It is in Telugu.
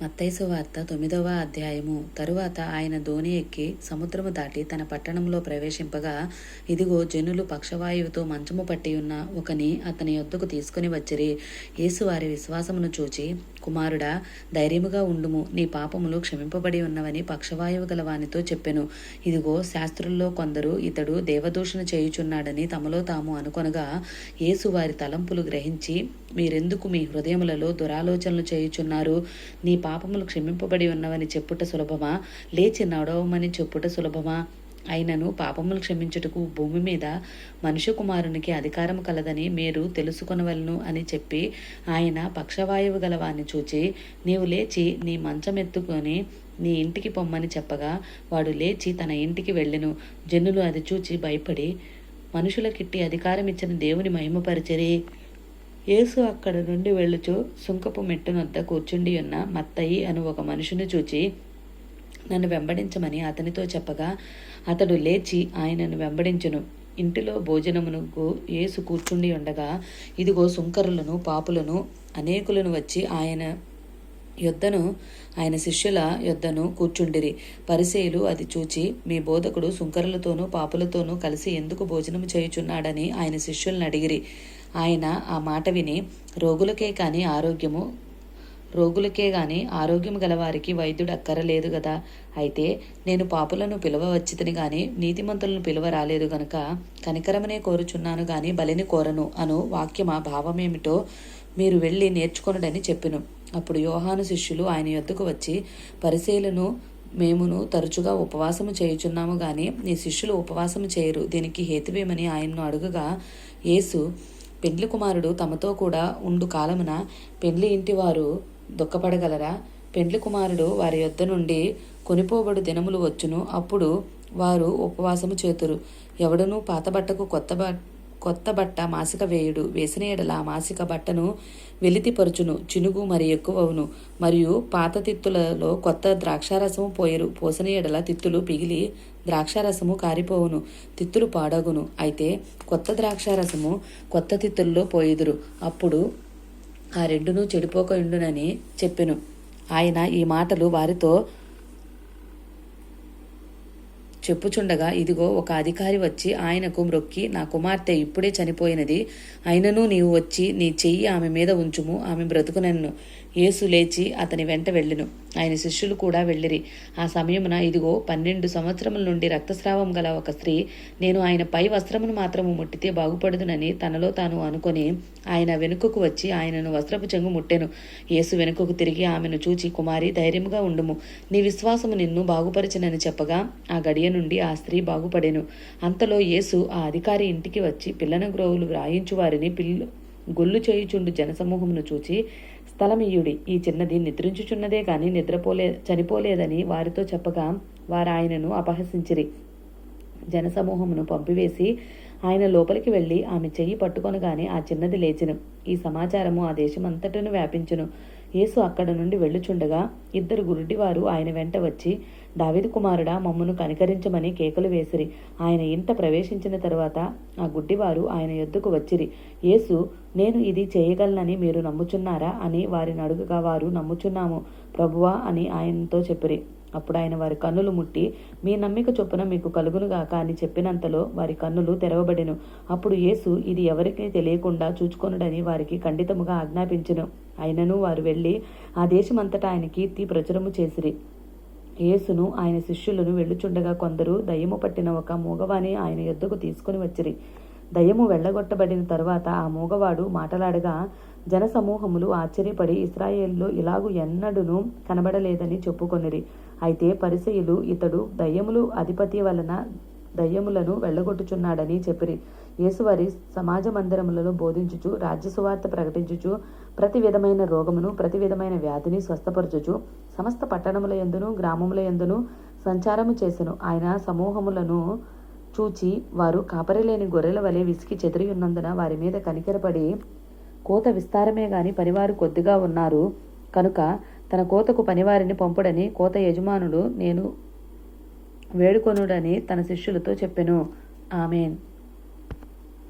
మత్తయి సువార్త 9వ అధ్యాయము. తరువాత ఆయన దోణి ఎక్కి సముద్రము దాటి తన పట్టణంలో ప్రవేశింపగా, ఇదిగో జనులు పక్షవాయువుతో మంచము పట్టి ఉన్న ఒకని అతని యొద్దకు తీసుకుని వచ్చిరి. యేసు వారి విశ్వాసమును చూచి, కుమారుడా, ధైర్యముగా ఉండుము, నీ పాపములు క్షమింపబడి ఉన్నవని పక్షవాయువు గల వానితో చెప్పెను. ఇదిగో శాస్త్రుల్లో కొందరు ఇతడు దేవదూషణ చేయుచున్నాడని తమలో తాము అనుకొనగా, యేసు వారి తలంపులు గ్రహించి, మీరెందుకు మీ హృదయములలో దురాలోచనలు చేయుచున్నారు? నీ పాపములు క్షమింపబడి ఉన్నవని చెప్పుట సులభమా, లేచి నడవమని చెప్పుట సులభమా? అయినను పాపములు క్షమించుటకు భూమి మీద మనుష్య కుమారునికి అధికారము కలదని మీరు తెలుసుకొనవలను అని చెప్పి, ఆయన పక్షవాయువు గలవాన్ని చూచి, నీవు లేచి నీ మంచమెత్తుకొని నీ ఇంటికి పొమ్మని చెప్పగా, వాడు లేచి తన ఇంటికి వెళ్ళెను. జనులు అది చూచి భయపడి మనుషులకిట్టి అధికారం ఇచ్చిన దేవుని మహిమపరిచిరి. యేసు అక్కడ నుండి వెళ్ళుచు సుంకపు మెట్టునొద్ద కూర్చుండి ఉన్న మత్తయి అను ఒక మనుషుని చూచి, నన్ను వెంబడించమని అతనితో చెప్పగా, అతడు లేచి ఆయనను వెంబడించును. ఇంటిలో భోజనమునకు యేసు కూర్చుండి ఉండగా, ఇదిగో సుంకరులను పాపులను అనేకులను వచ్చి ఆయన శిష్యుల యొద్దను కూర్చుండిరి. పరిసయ్యులు అది చూచి, మీ బోధకుడు సుంకరులతోనూ పాపులతోనూ కలిసి ఎందుకు భోజనము చేయుచున్నాడని ఆయన శిష్యులను అడిగిరి. ఆయన ఆ మాట విని, రోగులకే గాని ఆరోగ్యము గలవారికి వైద్యుడు అక్కరలేదు గదా. అయితే నేను పాపులను పిలవవచ్చితిని గాని నీతిమంతులను పిలువ రాలేదు గనుక కనికరమనే కోరుచున్నాను గాని బలిని కోరను అను వాక్యమా భావమేమిటో మీరు వెళ్ళి నేర్చుకొనుడని చెప్పెను. అప్పుడు యోహాను శిష్యులు ఆయన యొద్దకు వచ్చి, పరిసయ్యులను మేమును తరచుగా ఉపవాసము చేయుచున్నాము గాని నీ శిష్యులు ఉపవాసము చేయరు, దీనికి హేతువేమని ఆయన్ను అడుగగా, యేసు, పెండ్లి కుమారుడు తమతో కూడా ఉండు కాలమున పెండ్లి ఇంటి వారు దుఃఖపడగలరా? పెండ్లి కుమారుడు వారి యొద్ద నుండి కొనిపోబడు దినములు వచ్చును, అప్పుడు వారు ఉపవాసము చేతురు. ఎవడునూ పాత బట్టకు కొత్త బట్ట మాసిక వేయుడు, వేసిన ఎడల ఆ మాసిక బట్టను వెలితిపరుచును, చినుగు మరి ఎక్కువవును. మరియు పాత తిత్తులలో కొత్త ద్రాక్షారసము పోయరు, పోసిన ఎడల తిత్తులు పిగిలి ద్రాక్షారసము కారిపోవును, తిత్తులు పాడగును. అయితే కొత్త ద్రాక్షారసము కొత్త తిత్తుల్లో పోయిదురు, అప్పుడు ఆ రెండును చెడిపోకయుండునని చెప్పెను. ఆయన ఈ మాటలు వారితో చెప్పుచుండగా, ఇదిగో ఒక అధికారి వచ్చి ఆయనకు మ్రొక్కి, నా కుమార్తె ఇప్పుడే చనిపోయినది, అయినను నీవు వచ్చి నీ చెయ్యి ఆమె మీద ఉంచుము, ఆమె బ్రతుకునెను. యేసు లేచి అతని వెంట వెళ్ళెను. ఆయన శిష్యులు కూడా వెళ్ళిరి. ఆ సమయమున ఇదిగో 12 సంవత్సరముల నుండి రక్తస్రావం గల ఒక స్త్రీ, నేను ఆయన పై వస్త్రమును మాత్రము ముట్టితే బాగుపడుదునని తనలో తాను అనుకొని ఆయన వెనుకకు వచ్చి ఆయనను వస్త్రపు చెంగు ముట్టెను. యేసు వెనుకకు తిరిగి ఆమెను చూచి, కుమారి, ధైర్యముగా ఉండుము, నీ విశ్వాసము నిన్ను బాగుపరిచినని చెప్పగా, ఆ గడియ నుండి ఆ స్త్రీ బాగుపడెను. అంతలో యేసు ఆ అధికారి ఇంటికి వచ్చి పిల్లన గ్రోవులు వ్రాయించు వారిని గొల్లు చేయుచుండు జనసమూహమును చూచి, స్థలమియ్యుడి, ఈ చిన్నది నిద్రించుచున్నదే గాని చనిపోలేదని వారితో చెప్పగా, వారు ఆయనను అపహసించిరి. జనసమూహమును పంపివేసి ఆయన లోపలికి వెళ్ళి ఆమె చెయ్యి పట్టుకొనగానే ఆ చిన్నది లేచెను. ఈ సమాచారము ఆ దేశమంతటను వ్యాపించును. యేసు అక్కడ నుండి వెళ్ళుచుండగా 2 గురుడివారు ఆయన వెంట వచ్చి, దావీదు కుమారుడా, మమ్మను కనికరించమని కేకలు వేసిరి. ఆయన ఇంట ప్రవేశించిన తరువాత ఆ గుడ్డివారు ఆయన యొద్దకు వచ్చిరి. యేసు, నేను ఇది చేయగలనని మీరు నమ్ముచున్నారా అని వారిని అడుగగా, వారు నమ్ముచున్నాము ప్రభువా అని ఆయనతో చెప్పిరి. అప్పుడు ఆయన వారి కన్నులు ముట్టి, మీ నమ్మిక చొప్పున మీకు కలుగునుగాక అని చెప్పినంతలో వారి కన్నులు తెరవబడెను. అప్పుడు యేసు ఇది ఎవరికి తెలియకుండా చూచుకొనుడని వారికి ఖండితముగా ఆజ్ఞాపించెను. అయినను వారు వెళ్ళి ఆ దేశమంతటా ఆయన కీర్తి ప్రచురము చేసిరి. యేసును ఆయన శిష్యులను వెళ్ళుచుండగా కొందరు దయ్యము పట్టిన ఒక మూగవాని ఆయన యొద్దకు తీసుకుని వచ్చిరి. దయ్యము వెళ్ళగొట్టబడిన తరువాత ఆ మూగవాడు మాటలాడగా జనసమూహములు ఆశ్చర్యపడి, ఇశ్రాయేలులో ఇలాగు ఎన్నడూనూ కనబడలేదని చెప్పుకొనిరి. అయితే పరిసయ్యులు, ఇతడు దయ్యములు అధిపతి వలన దయ్యములను వెళ్ళగొట్టుచున్నాడని చెప్పిరి. యేసు వారి సమాజ మందిరములలో బోధించుచు, రాజ్యసువార్త ప్రకటించుచు, ప్రతి విధమైన రోగమును ప్రతి విధమైన వ్యాధిని స్వస్థపరచుచు సమస్త పట్టణముల యందును గ్రామముల యందును సంచారము చేసెను. ఆయన సమూహములను చూచి వారు కాపరిలేని గొర్రెల వలె విసికి చెదిరి ఉన్నందున వారి మీద కనికరపడి, కోత విస్తారమే గాని పనివారు కొద్దిగా ఉన్నారు కనుక తన కోతకు పనివారిని పంపుడని కోత యజమానుడు నేను వేడుకొనుడని తన శిష్యులతో చెప్పెను. ఆమేన్.